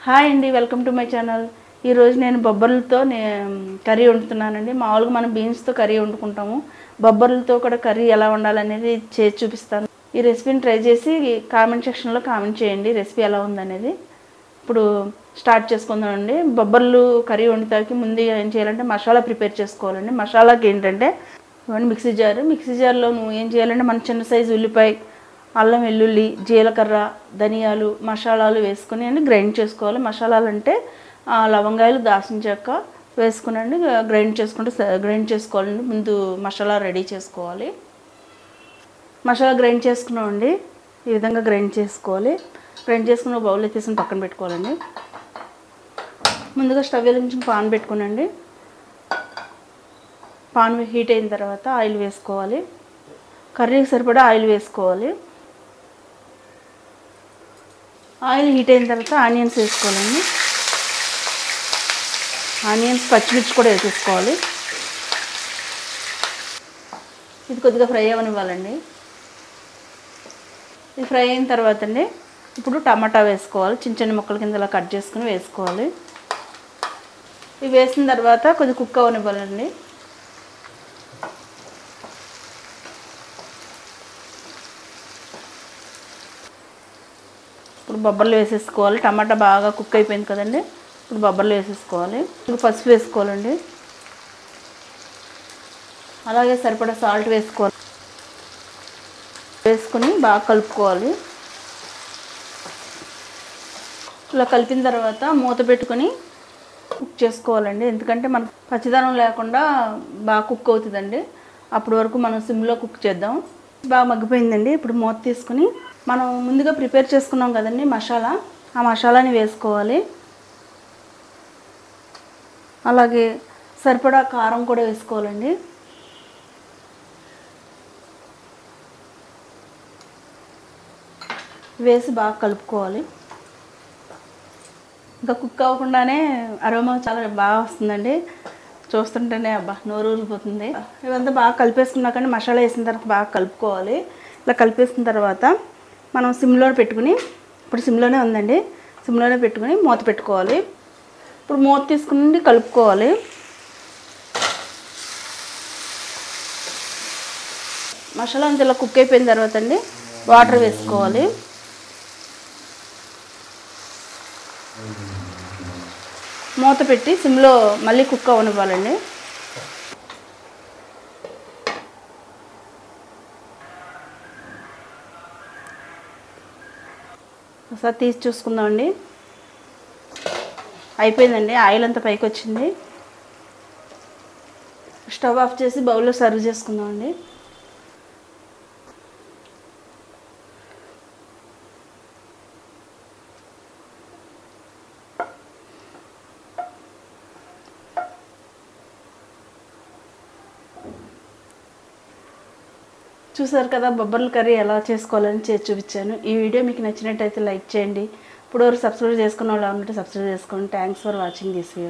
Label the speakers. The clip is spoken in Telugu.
Speaker 1: హాయ్ అండి, వెల్కమ్ టు మై ఛానల్. ఈరోజు నేను బొబ్బర్లతో కర్రీ వండుతున్నానండి. మామూలుగా మనం బీన్స్తో కర్రీ వండుకుంటాము. బొబ్బర్లతో కూడా కర్రీ ఎలా వండాలనేది చేసి చూపిస్తాను. ఈ రెసిపీని ట్రై చేసి కామెంట్ సెక్షన్లో కామెంట్ చేయండి రెసిపీ ఎలా ఉందనేది. ఇప్పుడు స్టార్ట్ చేసుకుందామండి. బొబ్బర్లు కర్రీ వండుతాకి ముందు ఏం చేయాలంటే మసాలా ప్రిపేర్ చేసుకోవాలండి. మసాలాకి ఏంటంటే మిక్సీ జార్లో నువ్వు ఏం చేయాలంటే మన చిన్న సైజు ఉల్లిపాయ, అల్లం వెల్లుల్లి, జీలకర్ర, ధనియాలు, మసాలాలు వేసుకుని గ్రైండ్ చేసుకోవాలి. మసాలాలు అంటే లవంగాయలు, దాల్చిన చెక్క వేసుకునండి గ్రైండ్ చేసుకోవాలండి. ముందు మసాలా రెడీ చేసుకోవాలి. మసాలా గ్రైండ్ చేసుకున్నామండి. ఈ విధంగా గ్రైండ్ చేసుకోవాలి. గ్రైండ్ చేసుకున్న బౌల్లో తీసుకుని పక్కన పెట్టుకోవాలండి. ముందుగా స్టవ్ వెలిగించి పాన్ పెట్టుకునండి. పాన్ హీట్ అయిన తర్వాత ఆయిల్ వేసుకోవాలి. కర్రీకి సరిపడా ఆయిల్ వేసుకోవాలి. ఆయిల్ హీట్ అయిన తర్వాత ఆనియన్స్ వేసుకోవాలండి. ఆనియన్స్, పచ్చిమిర్చి కూడా వేసేసుకోవాలి. ఇది కొద్దిగా ఫ్రై అవ్వనివ్వాలండి. ఇది ఫ్రై అయిన తర్వాత అండి ఇప్పుడు టమాటా వేసుకోవాలి. చిన్న చిన్న ముక్కల కింద ఇలా కట్ చేసుకుని వేసుకోవాలి. ఇవి వేసిన తర్వాత కొద్దిగా కుక్ అవ్వనివ్వాలండి. ఇప్పుడు బొబ్బర్లు వేసేసుకోవాలి. టమాటా బాగా కుక్ అయిపోయింది కదండి. ఇప్పుడు బొబ్బర్లు వేసేసుకోవాలి. ఇప్పుడు పసుపు వేసుకోవాలండి. అలాగే సరిపడా సాల్ట్ వేసుకోవాలి. వేసుకుని బాగా కలుపుకోవాలి. ఇలా కలిపిన తర్వాత మూత పెట్టుకొని కుక్ చేసుకోవాలండి. ఎందుకంటే మనకు పచ్చిదనం లేకుండా బాగా కుక్ అవుతుందండి. అప్పటి వరకు మనం సిమ్లో కుక్ చేద్దాం. బాగా మగ్గిపోయిందండి. ఇప్పుడు మూత తీసుకుని మనం ముందుగా ప్రిపేర్ చేసుకున్నాం కదండి మసాలా, ఆ మసాలాని వేసుకోవాలి. అలాగే సరిపడా కారం కూడా వేసుకోవాలండి. వేసి బాగా కలుపుకోవాలి. ఇంకా కుక్ అవ్వకుండానే అరోమా చాలా బాగా వస్తుందండి. చూస్తుంటేనే అబ్బా నోరు ఊరిపోతుంది. ఇవంతా బాగా కలిపేసుకున్నాకండి మసాలా వేసిన తర్వాత బాగా కలుపుకోవాలి. ఇలా కలిపేసిన తర్వాత మనం సిమ్లో పెట్టుకుని, ఇప్పుడు సిమ్లోనే ఉందండి, సిమ్లోనే పెట్టుకుని మూత పెట్టుకోవాలి. ఇప్పుడు మూత తీసుకుని కలుపుకోవాలి. మసాలా అంతా ఇలా కుక్ అయిపోయిన తర్వాత అండి వాటర్ వేసుకోవాలి. మూత పెట్టి సిమ్లో మళ్ళీ కుక్ అవ్వనివ్వాలండి. ఒకసారి తీసి చూసుకుందామండి. అయిపోయిందండి. ఆయిల్ అంతా పైకి వచ్చింది. స్టవ్ ఆఫ్ చేసి బౌల్లో సర్వ్ చేసుకుందామండి. చూసారు కదా బొబ్బర్ల కర్రీ ఎలా చేసుకోవాలని చేసి చూపించాను. ఈ వీడియో మీకు నచ్చినట్టయితే లైక్ చేయండి. ఇప్పుడు సబ్స్క్రైబ్ చేసుకున్న వాళ్ళు ఉన్నట్టు సబ్స్క్రైబ్ చేసుకోండి. Thanks for watching this video.